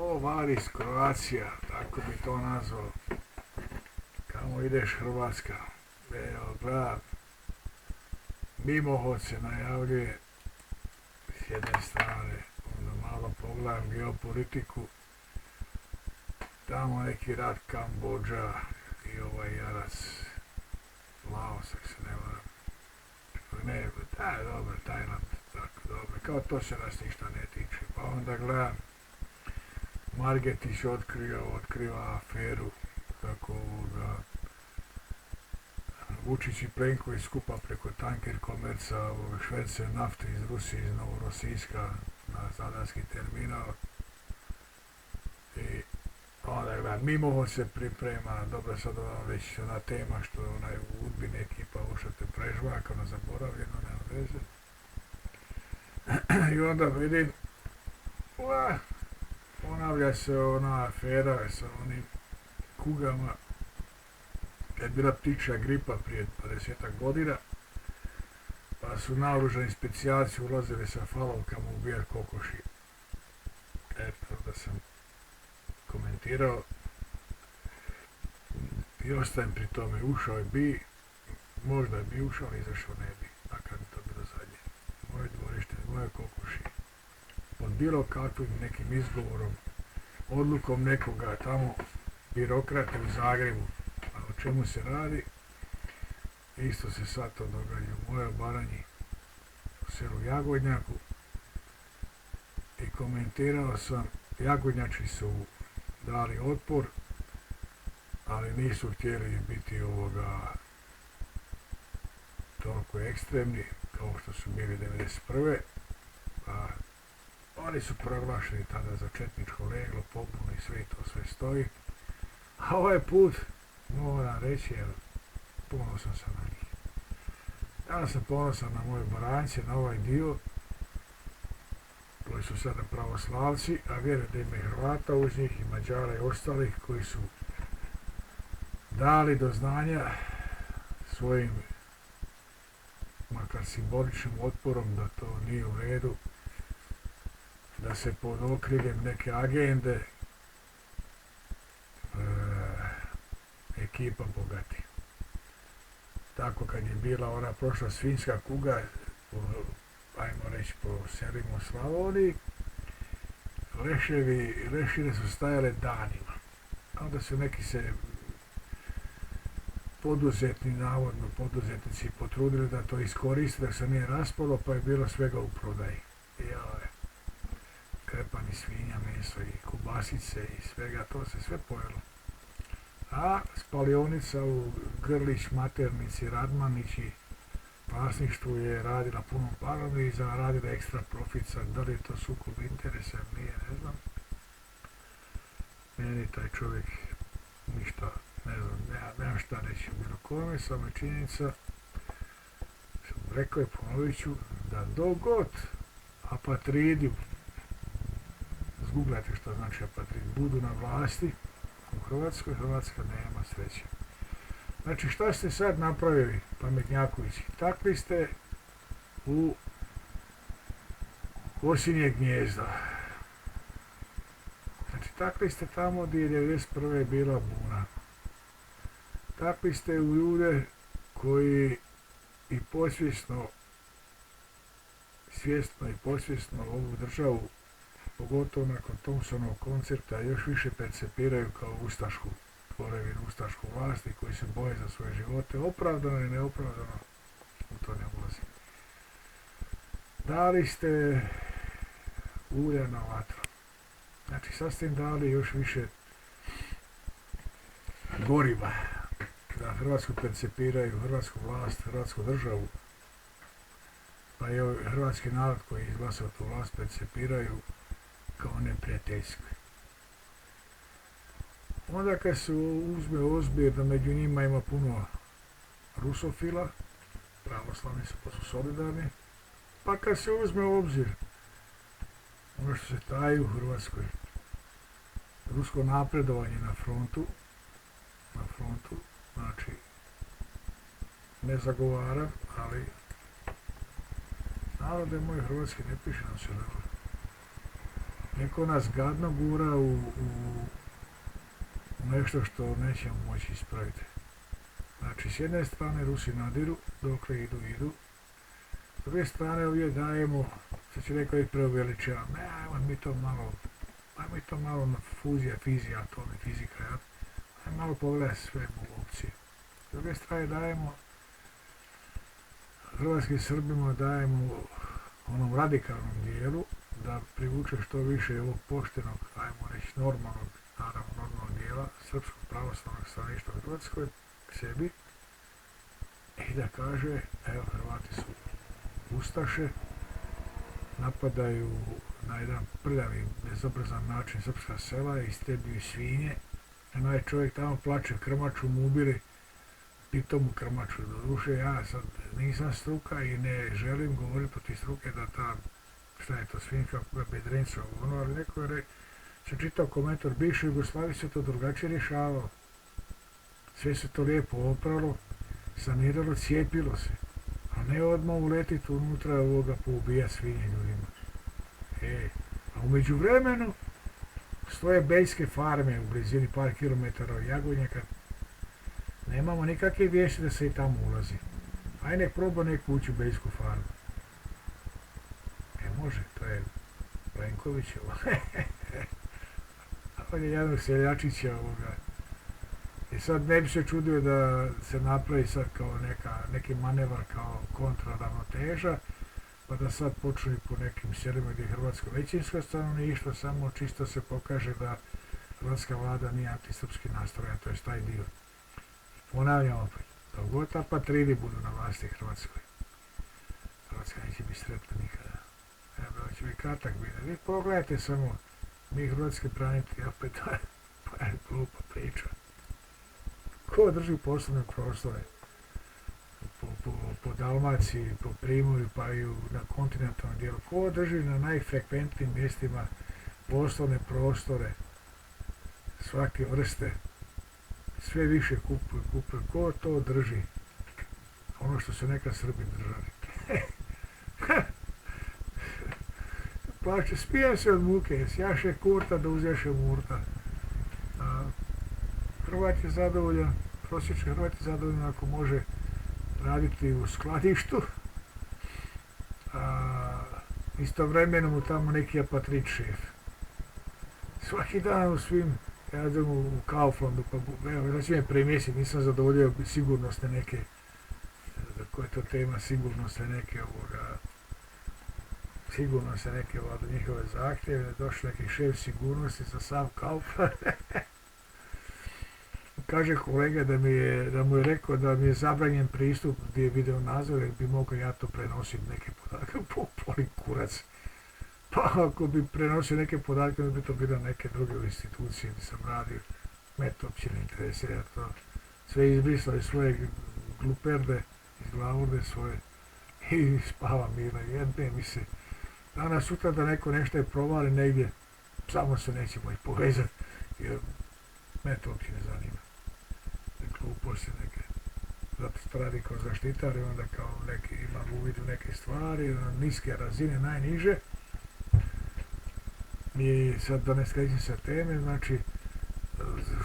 Varis Kroacija, tako bi to nazvao. Kamo ideš Hrvatska? Evo, gledam, mimohod se najavljuje s jedne strane, onda malo pogledam geopolitiku, tamo neki rat Kambodža i ovaj jarac Laos, ako se ne varam. Ne, taj je dobar, Tajland, tako dobro, kao to se nas ništa ne tiče. Pa onda gledam, Margetić otkriva aferu kako Vučić i Plenković skupa preko tanker komerca šverce nafte iz Rusije, iz Novorosijska na zadarski terminal. I onda gledam, mimoho se priprema, dobro sad već ona tema što onaj u Udbi neki pa ušate prežvaka, ono zaboravljeno, nema veze. I onda vidim, ponavlja se ona afera sa onim kugama, kad je bila ptičja gripa prije 20 godina, pa su naoružani specijalci ulazili sa falovkama ubijat kokoši. Eto, da sam komentirao i ostajem pri tome, ušao je bi, možda bi ušao, izašao ne bi, makar mi to bilo zadnje. Moje dvorište, moje kokoši, pod bilo kakvim nekim izgovorom, odlukom nekoga tamo, birokrate u Zagrebu, a o čemu se radi, isto se sad to događa u mojoj Baranji, u selu Jagodnjaku, i komentirao sam, Jagodnjači su dali otpor, ali nisu htjeli biti toliko ekstremni kao što su bili 1991. Pa oni su proglašeni tada za četničko leglo, pobunu i sve to sve stoji. A ovaj put, moram reći, ponosan sam na njih. Ja sam ponosan na moje Barance, na ovaj dio, koji su sada pravoslavci, a vjerujem da ima i Hrvata uz njih, i Mađara i ostalih koji su dali do znanja svojim, makar simboličnim otporom, da to nije u redu, da se pod okriljem neke agende ekipa bogati. Tako kad je bila ona prošla svinjska kuga, ajmo reći po selima u Slavoniji, lešine su stajale danima. Onda su neki se navodno poduzetnici potrudili da to iskoriste, da se nije raspalo, pa je bilo svega u prodaji. Krepani svinja, meso i kubasice i svega, to se sve pojelo. A spalionica u Grlić, Maternici, Radmanići, vlasništvu je radila punom parom i zaradila ekstra profit. Sad, da li je to sukob interesa, nije, ne znam. Meni taj čovjek ništa, ne znam, nemam šta reći u bilo kome, samo je činjenica, sam rekao i ponovit ću, da dogod apatridi, zguglajte što znači apatrid, budu na vlasti u Hrvatskoj, Hrvatska nema sreće. Znači, šta ste sad napravili, pametnjakovići? Takvi ste u osinje gnjezdo. Znači, takvi ste tamo gdje je 1991. bila buna. Takvi ste u ljude koji i svjesno i posvjesno ovu državu, pogotovo nakon Thompsonovog koncerta, još više percepiraju kao ustašku tvorevinu, ustašku vlasti, koji se boje za svoje živote, opravdano i neopravdano, u to ne ulazim. Dali ste ulja na vatru. Znači, sad ste im dali još više goriva, da Hrvatsku percepiraju, hrvatsku vlast, hrvatsku državu, pa i hrvatski narod koji je izglasao tu vlast percepiraju kao neprijateljsku. Onda kad se uzme ozbilj da među njima ima puno rusofila, pravoslavni su pa su solidarni, pa kad se uzme u obzir ono što se taji u Hrvatskoj, rusko napredovanje na frontu, znači ne zagovaram, ali narode moji hrvatski ne piše na se dobro. neko nas gadno gura u nešto što nećemo moći ispraviti. Znači, s jedne strane Rusi nadiru, dokle idu. S druge strane ovdje dajemo, sad ću rekao i preuveličavam, ajmo mi to malo na fuzija, fizija, atomi, fizika, ja. Ajmo malo pogledati sve opcije. S druge strane dajemo, hrvatskim Srbima dajemo onom radikalnom dijelu da privuče što više ovog poštenog, ajmo reći normalnog dijela srpskog pravoslavnog stanovništva u Hrvatskoj sebi i da kaže, evo, Hrvati su ustaše, napadaju na jedan prljavi, bezobrazan način srpska sela, istrebljuju svinje, onaj čovjek tamo plače, krmaču mu ubili, pitomu krmaču. Doduše, ja sad nisam struka i ne želim govoriti protiv struke da ta, šta je to, svinjka bedrenca, ali neko je se čitao komentar, bivše Jugoslavije se to drugačije rješavalo. Sve se to lijepo opralo, saniralo, cijepilo se. A ne odmah uletiti unutra ovoga poubija svinje ljudima. A u međuvremenu stoje beljske farme u blizini par kilometara od Jagodnjaka. Nemamo nikakve vijesti da se i tamo ulazi. Aj nek proba neku ući u beljsku farmu. Može, to je Plenkovićevo. On je jedan seljačića ovoga. I sad ne bi se čudio da se napravi sad kao neki manevar kao kontraravnoteža, pa da sad počnu i po nekim selima gdje je hrvatsko većinsko stanovništvo, samo čisto se pokaže da hrvatska vlada nije antisrpski nastrojen, to je taj dio. Ponavljam opet, dok god apatridi budu na vlasti Hrvatskoj, Hrvatska neće biti sretna nikada. Evo, će biti kratak biti. Vi pogledajte samo, mi hrvatski branitelji, opet, pa je glupa priča. Ko drži poslovne prostore po Dalmaciji, po Primorju, pa i na kontinentalnom dijelu? Ko drži na najfrekventnijim mjestima poslovne prostore svake vrste? Sve više kupuju. Ko to drži? Ono što su nekad Srbi držali. Plače, spijem se od muke, sjaše kurta da uzjaše murta. Hrvat je zadovoljan, prosječan Hrvat je zadovoljan ako može raditi u skladištu. Istovremeno mu tamo neki apatrid šef. Svaki dan u svim, ja idem u Kauflandu, pa evo, recimo prije mjesec nisam zadovoljio sigurnosne neke, koja je to tema, sigurnosne neke njihove zahtjeve, došao neki šef sigurnosti za sam Kaufland. Kaže kolega da mu je rekao da mi je zabranjen pristup gdje je video nadzor jer bi mogao ja to prenositi neke podatke. Poli kurac. Pa ako bi prenosio neke podatke, onda bi to bilo neke druge institucije gdje sam radio. Me to uopće ne interesira to. Sve izbrisali svoje gluperde iz glavurde svoje i spava mirno. Jedne mi se danas sutra da neko nešto je provali negdje, samo se nećemo ih povezati jer me to uopće ne zanima. Gluposti neke. Zato što radi kao zaštitar i onda kao neki ima u vidu neke stvari, niske razine, najniže. I sad da ne skrećem sa teme, znači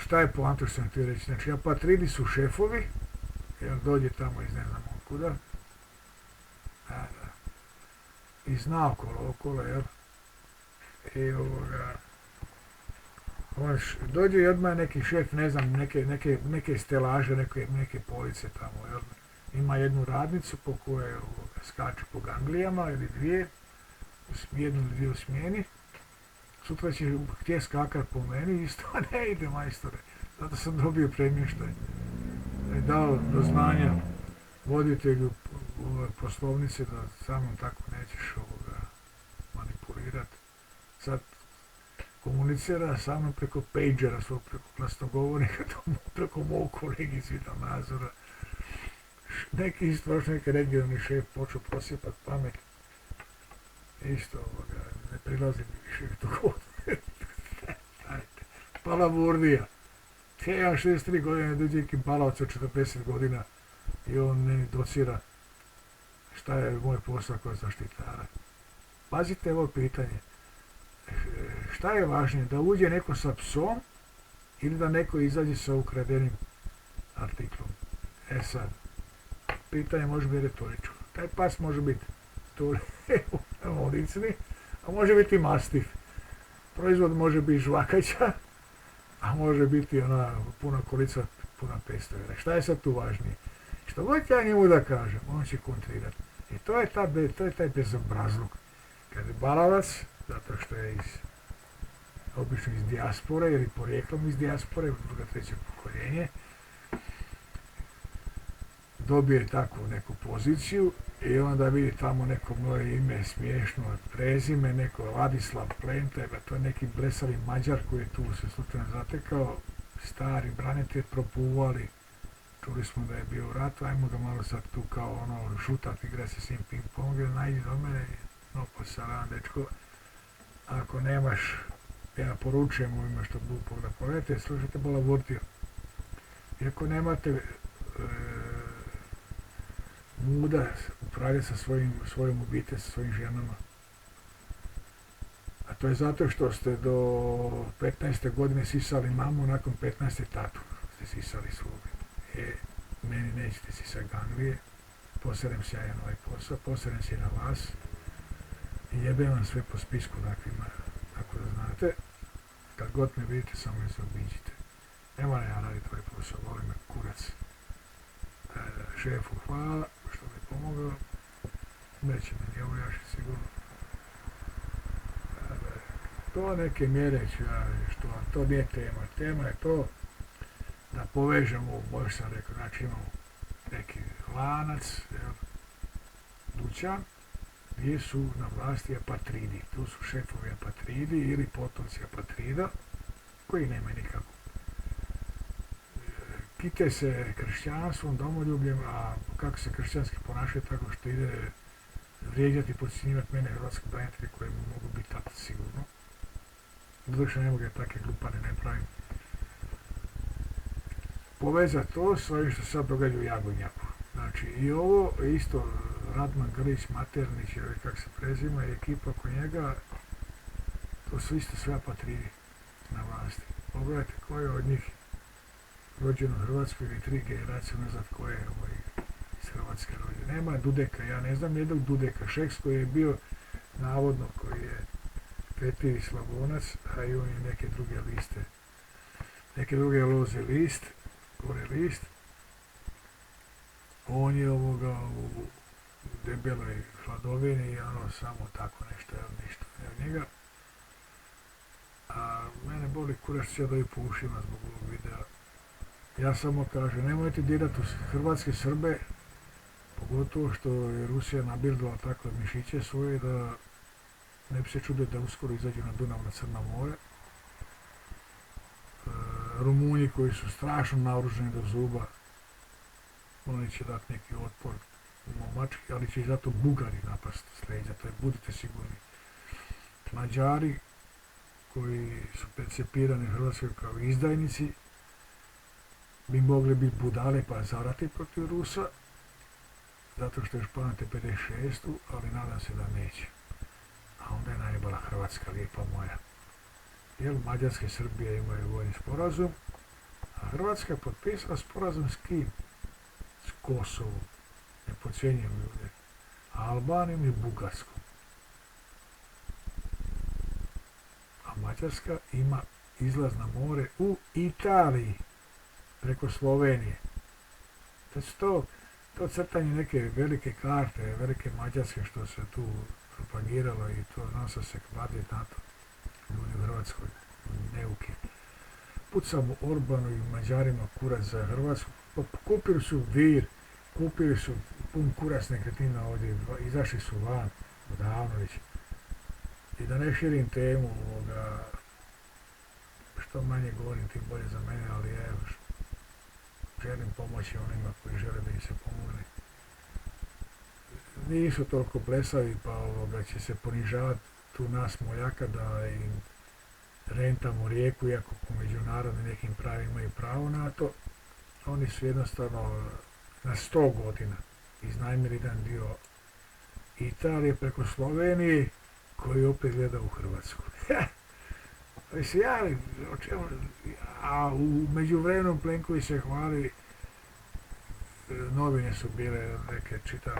šta je poanta što sam htio reći? Znači apatridi su šefovi, jer dođe tamo iz ne znam kuda. I zna okolo, jel? I dođe i odmah neki šef, ne znam, neke stelaže, neke police tamo, jel? Ima jednu radnicu po kojoj skače po ganglijama ili dvije, jednu ili dvije u smjeni. Sutra će htjeti skakat po meni, isto ne ide majstore. Zato sam dobio premještaj. Dao do znanja voditelju poslovnice da samo tako nećeš manipulirati. Sad komunicira sa mnom preko pagera, svog preko glasnogovornika, preko mog kolegi iz Videonadzora. Neki isto neki regionalni šef počeo prosjepat pamet. Isto ne prilazi mi više to god. Palavurdija. Ja 63 godine dođe neki palavac od 40 godina i on meni docira šta je moj posao kao zaštitara. Pazite ovo pitanje. šta je važnije, da uđe neko sa psom ili da neko izađe sa ukradenim artiklom? E sad, pitanje može biti retoričko. Taj pas može biti odicni, a može biti mastif. Proizvod može biti žvakaća, a može biti ona puna kolica, puna 500 € Šta je sad tu važnije? Što god ja njemu da kažem, on će kontrirati. I to je taj bezobrazluk. Kad je balavac, zato što je obično iz dijaspore ili porijeklom iz dijaspore, druga, treće pokoljenje, dobije takvu neku poziciju i onda vidi tamo neko moje ime smiješno, prezime, neko Ladislav Plenta, to je neki blesavi Mađar koji je tu se slučajno zatekao, stari branitelj, propuvali, čuli smo da je bio u ratu, ajmo ga malo sad tu kao šutat, igra se s njim ping pong, najdi do mene, no posalam dečko, ako nemaš, ja poručujem ovima što budu da pogledajte, slušajte Balavortija. I ako nemate muda upravljati sa svojom obitelj, sa svojim ženama. A to je zato što ste do 15. godine sisali mamu, nakon 15. tatu ste sisali svog. Meni nećete sisati ganglije, poserem se ja na ovaj posao, poserem se i na vas i jebem vam sve po spisku takvima, tako da znate. Kad god me vidite, samo me se obiđite. Ne moram ja raditi ovaj posao, volim me kurac. Šefu hvala što mi je pomogao, neće me nije ujašiti sigurno. Do neke mjere ću ja, to nije tema. Tema je to da povežemo, možda sam rekao, znači imamo neki lanac, dućan, gdje su na vlasti apatridi. Tu su šefovi apatridi ili potomci apatrida, koji nemaju nikako. Kite se kršćanstvom, domoljubljem, a kako se kršćanski ponašaju tako što ide vrijeđati i podcjenjivati mene hrvatske branitelje koje mogu biti tata sigurno. Zato ne mogu ja takve glupane ne pravim. Povezati to s ovim što se sad događa u Jagodnjaku. Znači i ovo isto Radman Grlić, Maternić, ili kako se prezima, i ekipa oko njega, to su isto sve apatridi na vlasti. Pogledajte ko je od njih rođen u Hrvatskoj ili 3 generacije nazad ko je iz Hrvatske rođen. Nema Dudeka, ja ne znam jednog Dudeka. Šeks koji je bio navodno, koji je Petivi Slavonac, a i on je neke druge liste, neke druge loze list, gore list. On je u debeloj hladovini i samo tako nešto, ništa ne od njega. A mene boli kurac sjedaju po ušima zbog ovog videa. Ja samo kažem, nemojte dirati u hrvatske Srbe, pogotovo što je Rusija nabirdila takve mišiće svoje da ne bi se čuditi da uskoro izađu na Dunav, na Crno more. Rumunji koji su strašno naoruženi do zuba, oni će dati neki otpor momački, ali će i zato Bugari napast s leđa, to je, budite sigurni. Mađari koji su percepirani u Hrvatskoj kao izdajnici bi mogli biti budale pa zarati protiv Rusa, zato što još pamete 56. ali nadam se da neće. A onda je najbolja Hrvatska, lijepa moja. Jer Mađarska i Srbija imaju vojni sporazum, a Hrvatska je potpisala sporazum s kim? S Kosovom. Ne podcjenjujem ljude. Albanijom i Bugarskom. A Mađarska ima izlaz na more u Italiji, preko Slovenije. To crtanje neke velike karte, velike Mađarske što se tu propagiralo i to nosa se kvadri na to. Ljudi u Hrvatskoj, neuki. Pucamo Orbanu i Mađarima kurac za Hrvatsku, pa kupili su Vir, kupili su pun kurac nekretnina ovdje, izašli su van, odavno već. I da ne širim temu što manje govorim, tim bolje za mene, ali evo, želim pomoći onima koji žele da im se pomogne. Nisu toliko blesavi, pa će se ponižavati tu nas moljaka da im rentamo rijeku, iako po međunarodnim nekim pravima imaju pravo na to. Oni su jednostavno na 100 godina iznajmili jedan dio Italije preko Slovenije, koji opet gleda u Hrvatsku. Mislim, ja, o čemu, a u međuvremenu Plenković se hvali, novine su bile neke čita,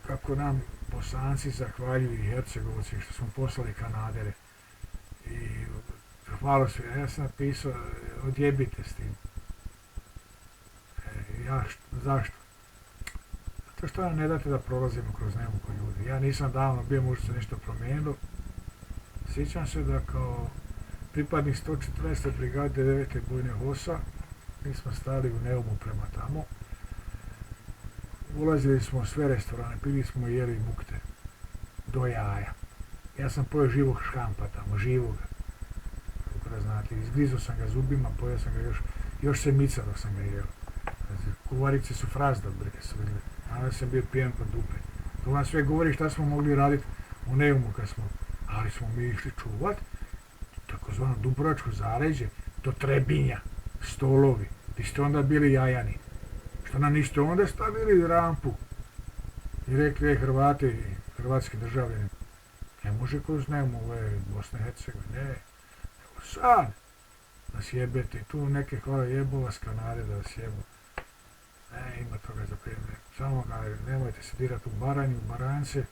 kako nam Bosanci zahvaljuju i Hercegovci što smo poslali Kanadere. I hvala se, ja sam napisao, odjebite s tim. Zašto? Zato što nam ne date da prolazimo kroz nemuku ljudi. Ja nisam davno bio, možda se nešto promijenilo. Sjećam se da kao pripadnik 114. brigade 9. bojne HOS-a, mi smo stali u Neumu prema tamo. Ulazili smo u sve restorane, pili smo i jeli mukte. Do jaja. Ja sam pojeo živog škampa tamo, živoga. Kako da znate, izgrizao sam ga zubima, pojeo sam ga još se micalo sam ga jeo. Kuvarice su frazdali, brke su vidjeli. A sam bio pijan kod dupe. To vam sve govori šta smo mogli raditi u Neumu kad smo, ali smo mi išli čuvat takozvano Dubrovačko zaleđe do Trebinja, stolovi, gdje ste onda bili jajani. Što nam niste onda stavili rampu i rekli, Hrvati i hrvatski državljani, ne može kroz Neumu, ovo je Bosna i Hercegovina, ne, nego sad nas jebete i tu neke hvala jebova s Kanade da vas jebu. Ne, ima toga za primjer. Samo nemojte se dirati u Baranju, u Barance,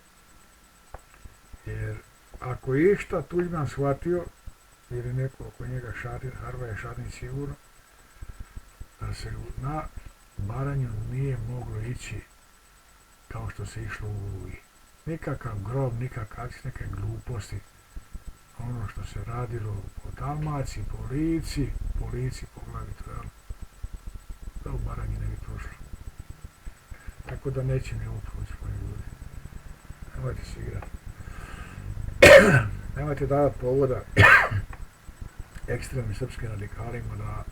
jer ako je išta Tuđman shvatio, ili neko oko njega Harva Šadin sigurno, da se na Baranju nije moglo ići kao što se išlo u Oluji. Nikakav grob, nikakav neke gluposti. Ono što se radilo po Dalmaciji, po Lici poglavito, jel? Da u Baranji ne bi prošlo. Tako da neće mi ovo proći, moji ljudi. Nemojte se igrati. Nemojte davati povoda ekstremnim srpskim radikalima da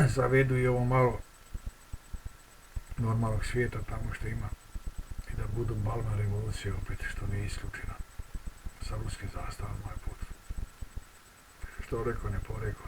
zavedu i ovo malo normalnog svijeta tamo što ima i da budu balna revolucija opet, što nije isključeno sa ruskim zastavama ovaj put. Što rekao, ne porekao.